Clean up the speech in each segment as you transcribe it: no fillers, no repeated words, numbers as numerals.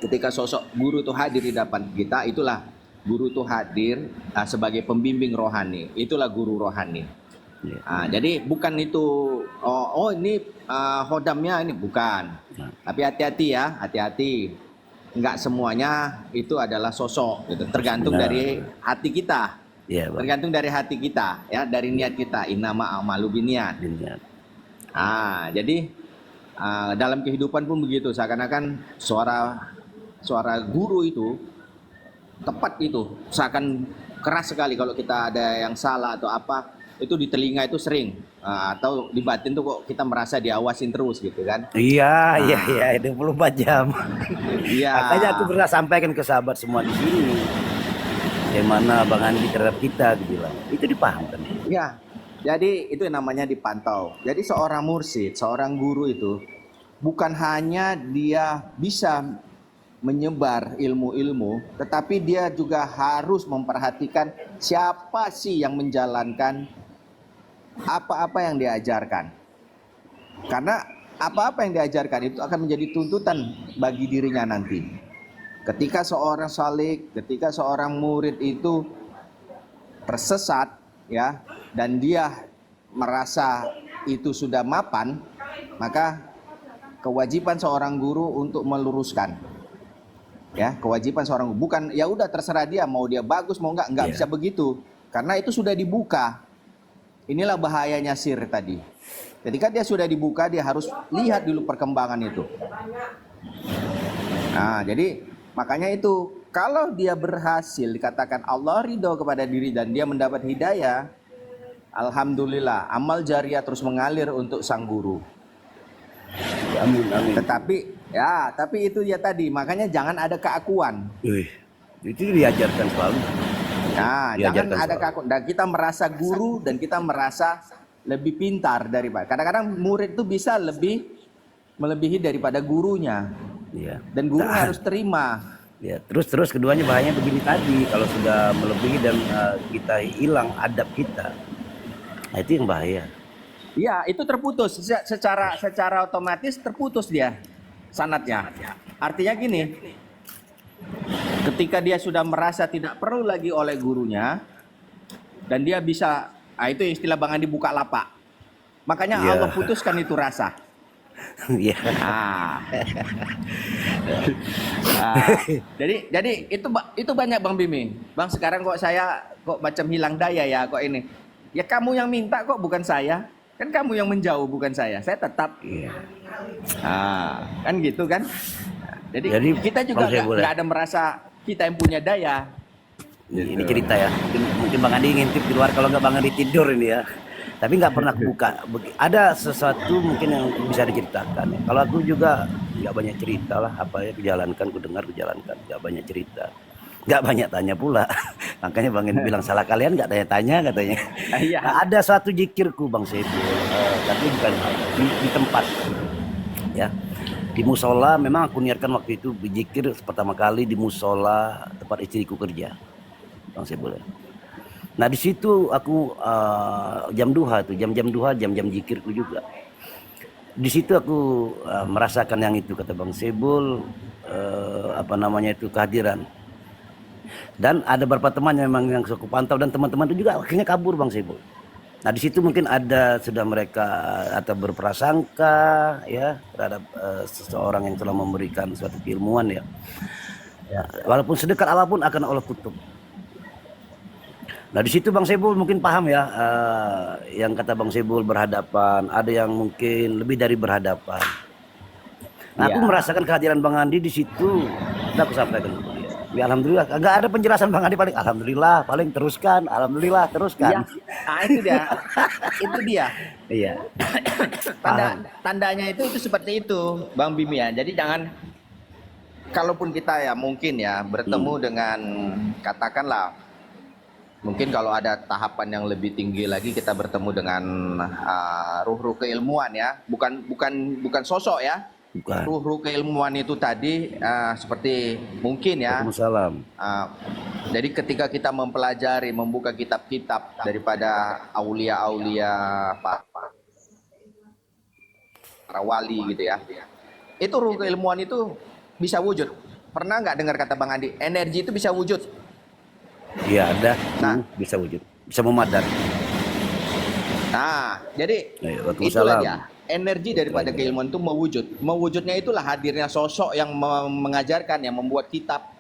ketika sosok guru itu hadir di depan kita, itulah guru itu hadir sebagai pembimbing rohani. Itulah guru rohani. Jadi bukan itu ini hodamnya, ini bukan. Tapi hati-hati ya, hati-hati. Enggak semuanya itu adalah sosok gitu. Tergantung dari hati kita. Tergantung dari hati kita ya, dari niat kita. Innama a'malu binniyat. Jadi dalam kehidupan pun begitu, seakan-akan suara guru itu tepat itu, seakan keras sekali kalau kita ada yang salah atau apa, itu di telinga itu sering, atau di batin tuh kok kita merasa diawasin terus gitu kan. Iya, 24 jam. Iya. Makanya aku pernah sampaikan ke sahabat semua di sini, bagaimana Bang Andi terhadap kita, aku bilang itu dipahamkan. Iya. Jadi itu yang namanya dipantau. Jadi seorang mursyid, seorang guru itu bukan hanya dia bisa menyebar ilmu-ilmu, tetapi dia juga harus memperhatikan siapa sih yang menjalankan apa-apa yang diajarkan. Karena apa-apa yang diajarkan itu akan menjadi tuntutan bagi dirinya nanti. Ketika seorang salik, ketika seorang murid itu tersesat ya, dan dia merasa itu sudah mapan, maka kewajiban seorang guru untuk meluruskan. Ya, kewajiban seorang guru, bukan ya udah terserah dia mau dia bagus mau enggak bisa begitu. Karena itu sudah dibuka. Inilah bahayanya sir tadi. Ketika dia sudah dibuka, dia harus lihat dulu perkembangan itu. Nah, jadi makanya itu kalau dia berhasil dikatakan Allah ridho kepada diri dan dia mendapat hidayah, alhamdulillah, amal jariah terus mengalir untuk sang guru. Amin. Tapi itu ya tadi, makanya jangan ada keakuan. Itu diajarkan selalu. Nah, jangan ada keakuan. Dan kita merasa guru dan kita merasa lebih pintar daripada. Kadang-kadang murid itu bisa melebihi daripada gurunya. Dan guru harus terima. Ya, terus keduanya bahayanya begini tadi, kalau sudah melebihi dan kita hilang adab kita, nah itu yang bahaya. Iya, itu terputus secara otomatis, terputus dia sanadnya. Artinya gini, ketika dia sudah merasa tidak perlu lagi oleh gurunya dan dia bisa, itu istilah Bang Andi buka lapak. Makanya Allah putuskan itu rasa. Jadi itu banyak Bang Bimi. Bang, sekarang kok saya macam hilang daya ya kok ini. Ya kamu yang minta kok, bukan saya. Kan kamu yang menjauh, bukan saya. Saya tetap. Kan gitu kan. Jadi kita juga nggak ada merasa kita yang punya daya. Ini cerita ya. Mungkin Bang Andi ngintip di luar, kalau nggak Bang Andi tidur ini ya. Tapi nggak pernah buka. Ada sesuatu mungkin yang bisa diceritakan. Kalau aku juga nggak banyak cerita lah. Apa ya, kujalankan, kujalankan. Nggak banyak cerita. Nggak banyak tanya pula. Makanya Bang Andi bilang salah kalian nggak tanya-tanya katanya. Nah, ada suatu zikirku Bang Saiful. Tapi bukan di tempat. Ya. Di musola memang aku niatkan waktu itu berzikir pertama kali di musola tempat istriku kerja. Bang Saiful. Nah di situ aku jam duha tuh, jam-jam duha, jam-jam zikirku juga. Di situ aku merasakan yang itu kata Bang Sebul, itu kehadiran. Dan ada beberapa teman yang memang yang aku pantau dan teman-teman itu juga akhirnya kabur Bang Sebul. Nah di situ mungkin ada sudah mereka atau berprasangka ya terhadap seseorang yang telah memberikan suatu keilmuan ya. Walaupun sedekat apapun akan Allah tutup. Nah di situ Bang Sebul mungkin paham ya, yang kata Bang Sebul berhadapan, ada yang mungkin lebih dari berhadapan. Nah aku merasakan kehadiran Bang Andi di situ, aku sampaikan ke dia. Ya, alhamdulillah, agak ada penjelasan Bang Andi paling alhamdulillah, paling teruskan, alhamdulillah teruskan. Itu dia. Iya. Tandanya itu seperti itu Bang Bimi ya. Jadi jangan, kalaupun kita ya mungkin ya bertemu dengan katakanlah. Mungkin kalau ada tahapan yang lebih tinggi lagi kita bertemu dengan ruh-ruh keilmuan ya, bukan sosok ya. Ruh-ruh keilmuan itu tadi seperti mungkin ya. Jadi ketika kita mempelajari, membuka kitab-kitab daripada aulia-aulia para wali gitu ya. Itu ruh keilmuan itu bisa wujud. pernah nggak dengar kata Bang Andi, energi itu bisa wujud? Iya ada. Nah. Bisa wujud, bisa memadar. Nah, jadi Ya, itulah Waalaikumsalam. dia. Energi daripada keilmuan itu mewujud. Mewujudnya itulah hadirnya sosok yang mengajarkan, yang membuat kitab,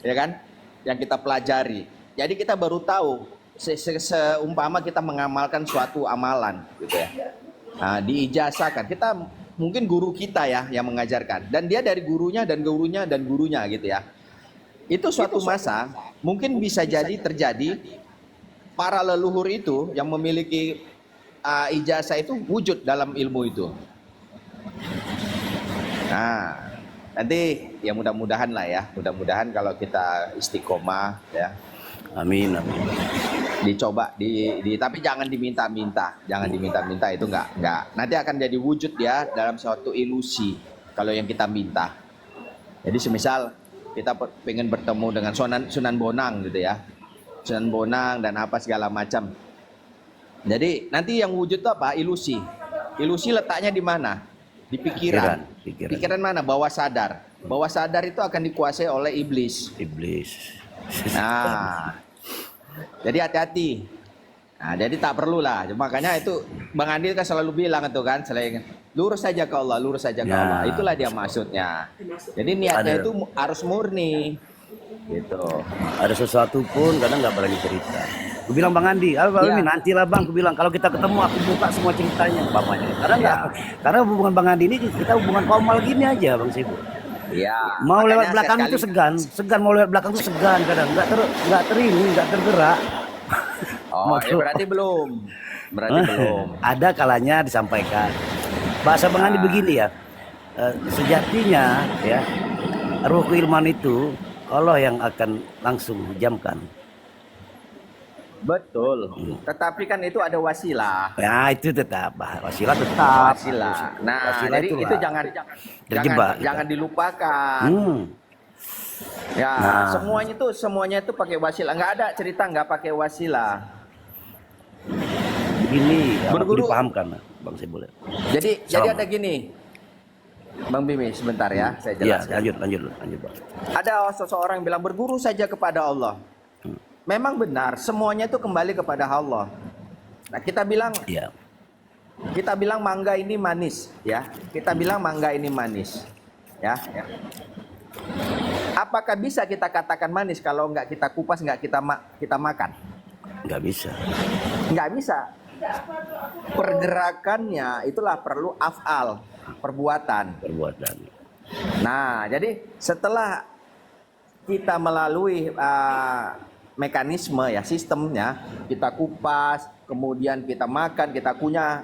ya kan? Yang kita pelajari. Jadi kita baru tahu seumpama kita mengamalkan suatu amalan, gitu ya. Nah, diijazahkan. Kita mungkin guru kita ya yang mengajarkan, dan dia dari gurunya dan gurunya dan gurunya, gitu ya. Itu suatu masa mungkin bisa jadi terjadi para leluhur itu yang memiliki ijazah itu wujud dalam ilmu itu. Nah, nanti ya mudah-mudahan lah ya, mudah-mudahan kalau kita istiqomah ya, Amin, amin. dicoba tapi jangan diminta-minta, jangan diminta-minta, itu enggak. Nanti akan jadi wujud ya dalam suatu ilusi kalau yang kita minta. Jadi semisal kita pengen bertemu dengan Sunan Bonang gitu ya, Sunan Bonang dan apa segala macam. Jadi nanti yang wujud itu apa? Ilusi. Ilusi letaknya di mana? Di pikiran. Pikiran mana? Bawah sadar. Bawah sadar itu akan dikuasai oleh iblis. Iblis. Nah, jadi hati-hati. Nah, jadi tak perlulah. Makanya itu Bang Andi kan selalu bilang itu kan, selain lurus saja ke Allah, lurus saja ke Allah. Itulah dia maksudnya. Jadi niatnya itu harus murni. Gitu. Ada sesuatu pun kadang nggak berani cerita. Aku bilang Bang Andi, ini nantilah Bang. Aku bilang kalau kita ketemu aku buka semua ceritanya, umpamanya. Karena nggak, karena hubungan Bang Andi ini kita hubungan formal gini aja, Bang Sibu. Iya. Mau lewat belakang itu segan mau lewat belakang itu segan kadang nggak tergerak. Oh, ya berarti belum. Ada kalanya disampaikan. Bahasa Bang Andi begini ya. Sejatinya ya, ruh keilmuan itu Allah yang akan langsung jamkan. Betul. Tetapi kan itu ada wasilah. Ya itu tetap wasilah tetap. Wasilah. Nah, wasilah jadi itu jangan dilupakan. Ya, Nah. semuanya itu pakai wasilah. Nggak ada cerita nggak pakai wasilah. Begini, Berguru dipahamkan, Bang, saya boleh. Jadi ada gini. Bang Bimi, sebentar ya, saya jelaskan. Ya, lanjut, Bang. Ada seseorang bilang berguru saja kepada Allah. Memang benar, semuanya itu kembali kepada Allah. Nah, kita bilang mangga ini manis, ya. Kita bilang mangga ini manis, ya. Apakah bisa kita katakan manis kalau nggak kita kupas, nggak kita makan? Nggak bisa. Nggak bisa. Pergerakannya itulah perlu af'al, perbuatan. Nah, jadi setelah kita melalui mekanisme ya, sistemnya, kita kupas, kemudian kita makan, kita kunyah,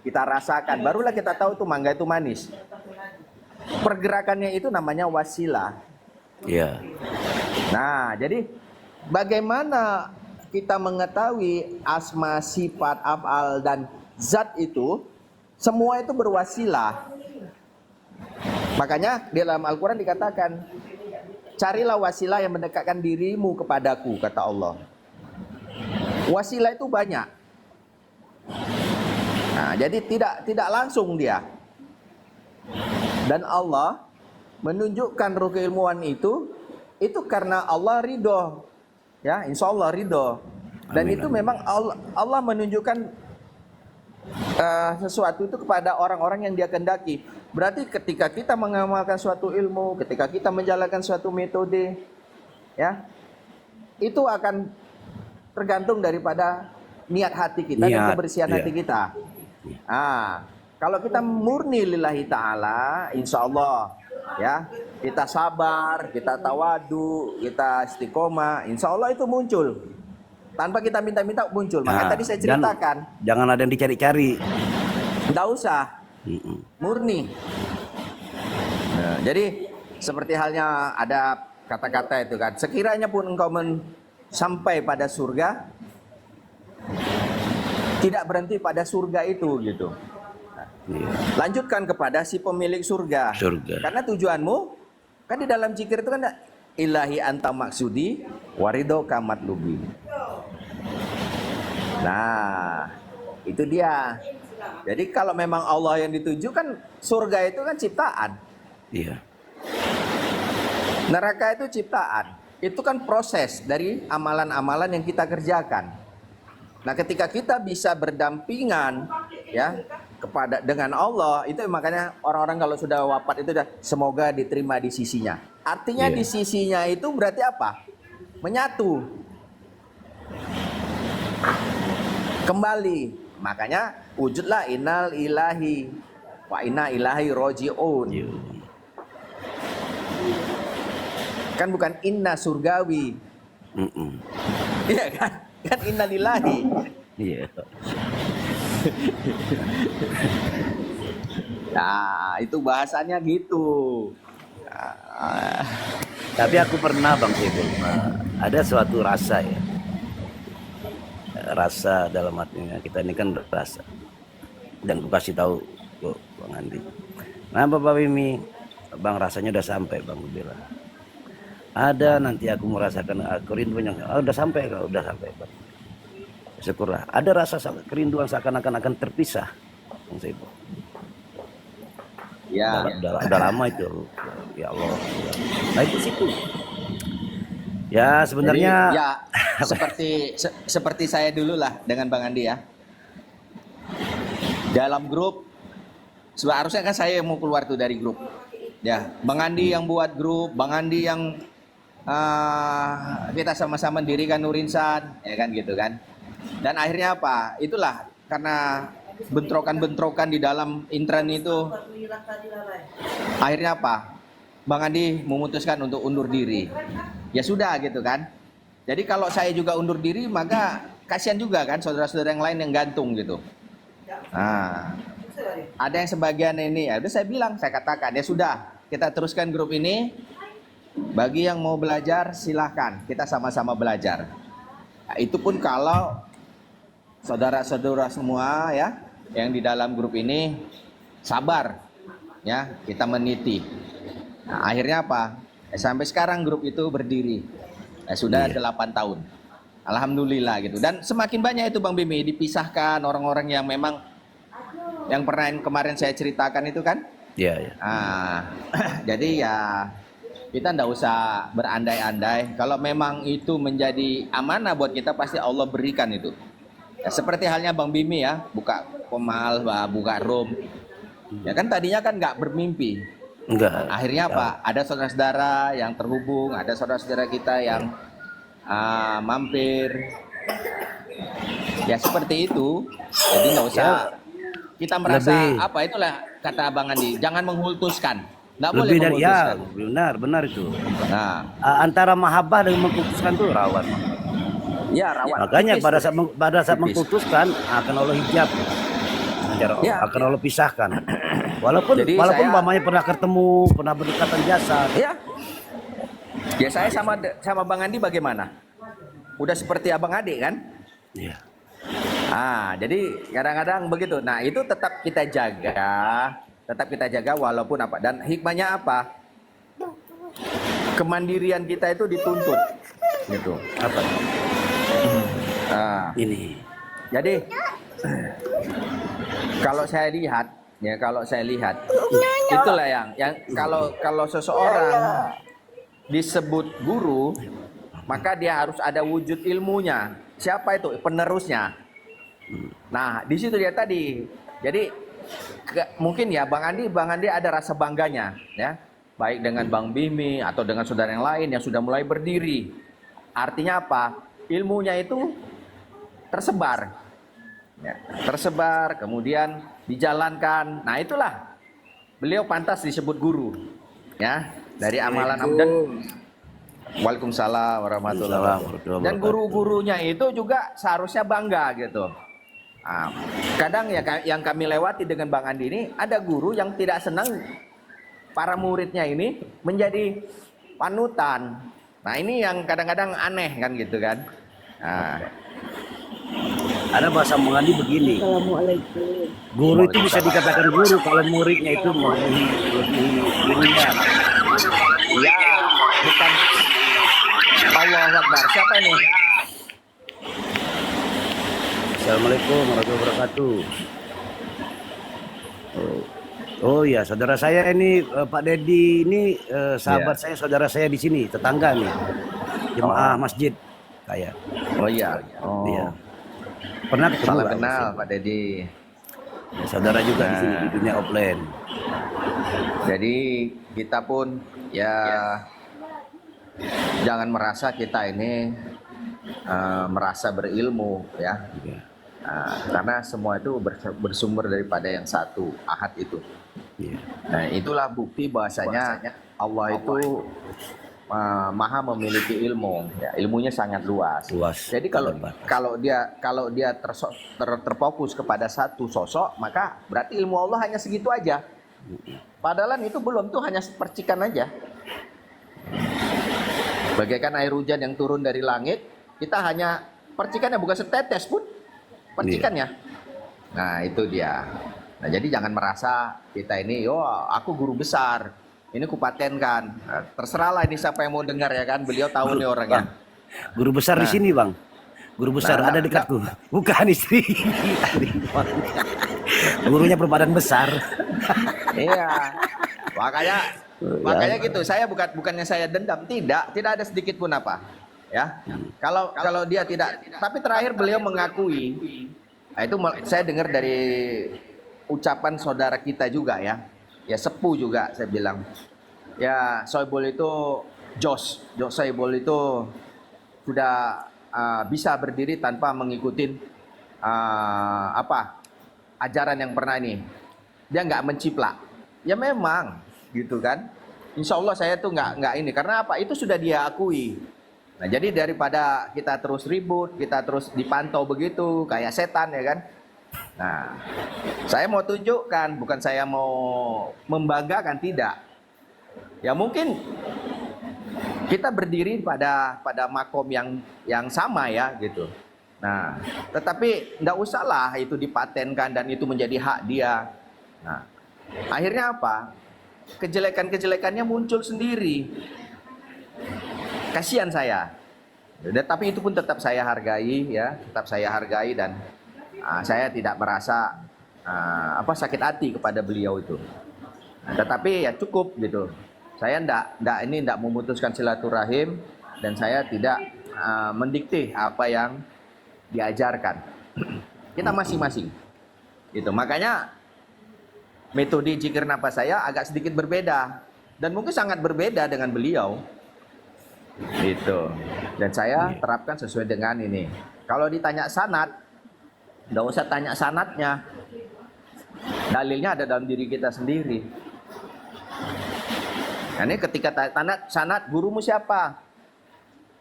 kita rasakan, barulah kita tahu tuh mangga itu manis. Pergerakannya itu namanya wasilah. Iya. Nah, jadi bagaimana kita mengetahui asma, sifat, af'al dan zat itu, semua itu berwasilah. Makanya di dalam Al-Quran dikatakan, carilah wasilah yang mendekatkan dirimu kepadaku, kata Allah. Wasilah itu banyak. Nah, jadi tidak langsung dia. Dan Allah menunjukkan ruh keilmuan itu karena Allah ridho. Ya, insya Allah ridho. Dan itu memang Allah menunjukkan sesuatu itu kepada orang-orang yang dia kehendaki. Berarti ketika kita mengamalkan suatu ilmu, ketika kita menjalankan suatu metode, ya, itu akan tergantung daripada niat hati kita dan kebersihan hati kita. Ah, kalau kita murni lillahi ta'ala, insya Allah, ya, kita sabar, kita tawadu, kita istiqomah, insya Allah itu muncul. Tanpa kita minta-minta muncul. Makanya tadi saya ceritakan. Jangan ada yang dicari-cari. Nggak usah. Murni. Nah, jadi seperti halnya ada kata-kata itu kan, sekiranya pun engkau sampai pada surga, tidak berhenti pada surga itu gitu. Lanjutkan kepada si pemilik surga. Karena tujuanmu kan di dalam zikir itu kan ilahi anta maksudi warido kamat lubi. Nah, itu dia. Jadi kalau memang Allah yang dituju kan, surga itu kan ciptaan. Iya. Neraka itu ciptaan. Itu kan proses dari amalan-amalan yang kita kerjakan. Nah, ketika kita bisa berdampingan ya dengan Allah, itu makanya orang-orang kalau sudah wafat itu semoga diterima di sisinya. Artinya di sisinya itu berarti apa? Menyatu. Kembali. Makanya wujudlah innal ilahi wa inna ilahi roji'un. Kan bukan inna surgawi. Iya kan? Kan inna lillahi. Iya. Nah, itu bahasanya gitu. Tapi aku pernah Bang Sibul, ada suatu rasa ya. Rasa dalam artinya kita ini kan rasa. Dan aku kasih tahu ke Bang Andi. Nah, Bapak Mimi, Bang rasanya udah sampai, Bang bilang. Ada nanti aku merasakan kerinduan yang udah sampai, udah sampai, Bang. Syukurlah. Ada rasa kerinduan seakan-akan akan terpisah, Bang Sibul. Ya, udah lama itu. Ya Allah. Nah, itu situ. Ya, sebenarnya jadi, ya seperti saya dulu lah dengan Bang Andi ya. Dalam grup harusnya kan saya yang mau keluar tuh dari grup. Ya, Bang Andi yang buat grup, Bang Andi yang kita sama-sama dirikan Nurinsan, ya kan gitu kan. Dan akhirnya apa? Itulah karena bentrokan-bentrokan di dalam intern itu. Akhirnya apa? Bang Andi memutuskan untuk undur diri. Ya sudah gitu kan. Jadi kalau saya juga undur diri maka kasihan juga kan saudara-saudara yang lain yang gantung gitu. Nah, ada yang sebagian ini ya, udah saya bilang, saya katakan ya sudah, kita teruskan grup ini. Bagi yang mau belajar silahkan, kita sama-sama belajar. Nah, itu pun kalau saudara-saudara semua ya yang di dalam grup ini sabar ya, kita meniti. Nah, akhirnya apa? Sampai sekarang grup itu berdiri. Sudah 8 tahun. Alhamdulillah gitu. Dan semakin banyak itu Bang Bimi dipisahkan orang-orang yang memang yang pernah kemarin saya ceritakan itu kan. Iya. Jadi ya kita ndak usah berandai-andai. Kalau memang itu menjadi amanah buat kita pasti Allah berikan itu. Ya, seperti halnya Bang Bimi ya, buka Komal, buka Room. Ya kan tadinya kan nggak bermimpi. Enggak. Akhirnya apa? Ada saudara-saudara yang terhubung, ada saudara-saudara kita yang mampir. Ya seperti itu. Jadi nggak usah kita merasa apa, itulah kata Bang Andi, jangan mengkultuskan. Nggak boleh mengkultuskan. Benar itu. Nah, antara mahabbah dan mengkultuskan itu rawan. Ya rawan. Makanya pada saat mengkultuskan akan Allah hijab. Akan Allah pisahkan. Walaupun umpamanya pernah ketemu, pernah berdekatan jasa. Ya. Ya saya sama Bang Andi bagaimana? Udah seperti abang adik kan? Iya. Jadi kadang-kadang begitu. Nah, itu tetap kita jaga walaupun apa. Dan hikmahnya apa? Kemandirian kita itu dituntut. Gitu. Apa? Ini. Jadi kalau saya lihat itulah yang kalau seseorang disebut guru, maka dia harus ada wujud ilmunya. Siapa itu? Penerusnya. Nah, di situ dia tadi. Jadi mungkin ya Bang Andi ada rasa bangganya ya, baik dengan Bang Bimi atau dengan saudara yang lain yang sudah mulai berdiri. Artinya apa? Ilmunya itu tersebar. Ya, tersebar, kemudian dijalankan. Nah, itulah beliau pantas disebut guru. Ya, dari amalan dan Waalaikumsalam warahmatullahi wabarakatuh. Dan guru-gurunya itu juga seharusnya bangga gitu. Kadang ya yang kami lewati dengan Bang Andi ini, ada guru yang tidak senang para muridnya ini menjadi panutan. Nah, ini yang kadang-kadang aneh kan gitu kan. Ada bahasa Mengandi begini. Assalamualaikum. Guru itu bisa dikatakan guru kalau muridnya itu memenuhi gurunya. Ya, bukan. Allahu Akbar. Siapa ini? Assalamualaikum warahmatullahi wabarakatuh. Oh iya, saudara saya ini Pak Dedi ini sahabat Iya. saya, saudara saya di sini, tetangga nih, jemaah Oh, masjid kayak. oh iya. Iya, Oh, pernah ketemu salam nggak Bang kenal Sebul? Pak Dedi. Ya, saudara juga di sini di Nah, dunia offline. jadi kita pun ya jangan merasa kita ini merasa berilmu ya. Iya, Karena semua itu bersumber daripada yang satu, Ahad itu. iya, Nah, itulah bukti bahwasanya Allah itu maha memiliki ilmu, ya, ilmunya sangat luas. luas, Jadi tak kalau ada batas. kalau dia terfokus kepada satu sosok, maka berarti ilmu Allah hanya segitu aja. Padahal itu belum, tuh hanya percikan aja. Bagaikan air hujan yang turun dari langit, kita hanya percikannya, bukan setetes pun percikannya. Nah, itu dia. Nah, jadi jangan merasa kita ini, yo aku guru besar, ini kupatenkan. Nah, terserahlah ini siapa yang mau dengar ya kan, beliau tahu nih orangnya. Bang, guru besar di Nah, sini Bang. Guru besar nah, ada dekatku. Bukan istri. Gurunya berbadan besar. iya. Makanya Ya, gitu. Saya bukannya saya dendam, tidak ada sedikit pun apa. Ya. Kalau dia tidak, tapi terakhir beliau mengakui. Nah, itu saya dengar dari ucapan saudara kita juga ya. Ya sepuh juga saya bilang. Ya Soebul itu Jos Soebul itu sudah bisa berdiri tanpa mengikuti ajaran yang pernah ini. Dia nggak menciplak. Ya memang gitu kan. Insya Allah saya tuh nggak ini, karena apa? Itu sudah dia akui. Nah, jadi daripada kita terus ribut, kita terus dipantau begitu kayak setan ya kan. Nah, saya mau tunjukkan, bukan saya mau membanggakan, tidak. Ya mungkin kita berdiri pada makom yang sama ya gitu. Nah, tetapi nggak usahlah itu dipatenkan dan itu menjadi hak dia. Nah, akhirnya apa? Kejelekan-kejelekannya muncul sendiri. Kasihan saya. Tapi itu pun tetap saya hargai ya, tetap saya hargai, dan saya tidak merasa sakit hati kepada beliau itu. Nah, tetapi ya cukup gitu. Saya ndak memutuskan silaturahim, dan saya tidak mendikte apa yang diajarkan. Kita masing-masing. Gitu. Makanya metode zikir nafas saya agak sedikit berbeda, dan mungkin sangat berbeda dengan beliau. Gitu. Dan saya terapkan sesuai dengan ini. Kalau ditanya sanad, nggak usah tanya sanadnya. Dalilnya ada dalam diri kita sendiri. Nah, ini ketika tanya sanad, gurumu siapa?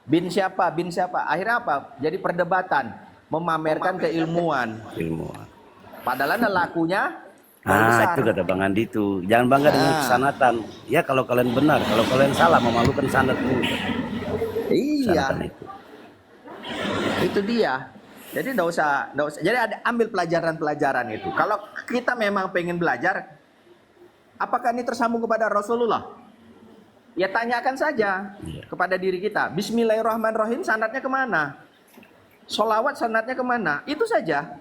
Bin siapa? Bin siapa? Akhirnya apa? Jadi perdebatan, memamerkan keilmuan. ilmuwan. Padahal lakunya besar. Itu kata Bang Andi itu. Jangan bangga dengan kesanatan. Ya kalau kalian benar, kalau kalian salah memalukan sanad dulu. Iya, Sanatan itu. itu dia. Jadi nggak usah. Jadi ambil pelajaran-pelajaran itu. Kalau kita memang pengen belajar, apakah ini tersambung kepada Rasulullah? Ya tanyakan saja kepada diri kita. Bismillahirrahmanirrahim, sanadnya kemana? Sholawat sanadnya kemana? Itu saja.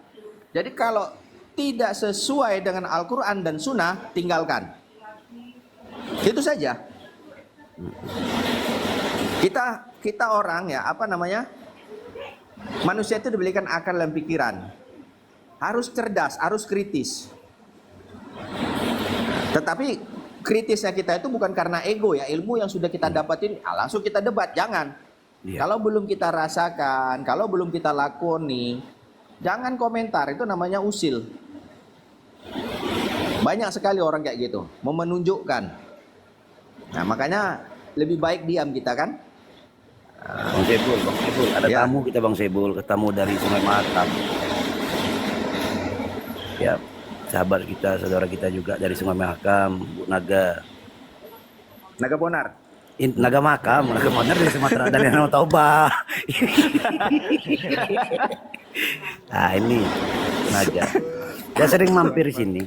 Jadi kalau tidak sesuai dengan Al-Quran dan Sunnah, tinggalkan. Itu saja. Kita orang ya, manusia itu diberikan akal dan pikiran. Harus cerdas, harus kritis. Tetapi kritisnya kita itu bukan karena ego ya, ilmu yang sudah kita dapatin langsung kita debat, jangan. Kalau belum kita rasakan, kalau belum kita lakoni, jangan komentar, itu namanya usil. Banyak sekali orang kayak gitu, mau menunjukkan. Nah, makanya lebih baik diam kita kan. Bang Sebul, ada Ya. tamu kita Bang Sebul, ketemu dari Sungai Mahakam. Ya, sahabat kita, saudara kita juga dari Sungai Mahakam, Bu Naga. Naga Bonar. Naga Mahakam dari Sumatera, dari Danau Toba. Nah ini Naga. Dia sering mampir di sini.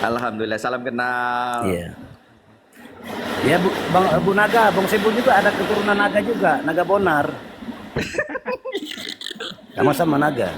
Alhamdulillah, salam kenal. Iya. Ya Bu Naga, Bang Sebul juga ada keturunan Naga juga, Naga Bonar. Sama-sama Naga.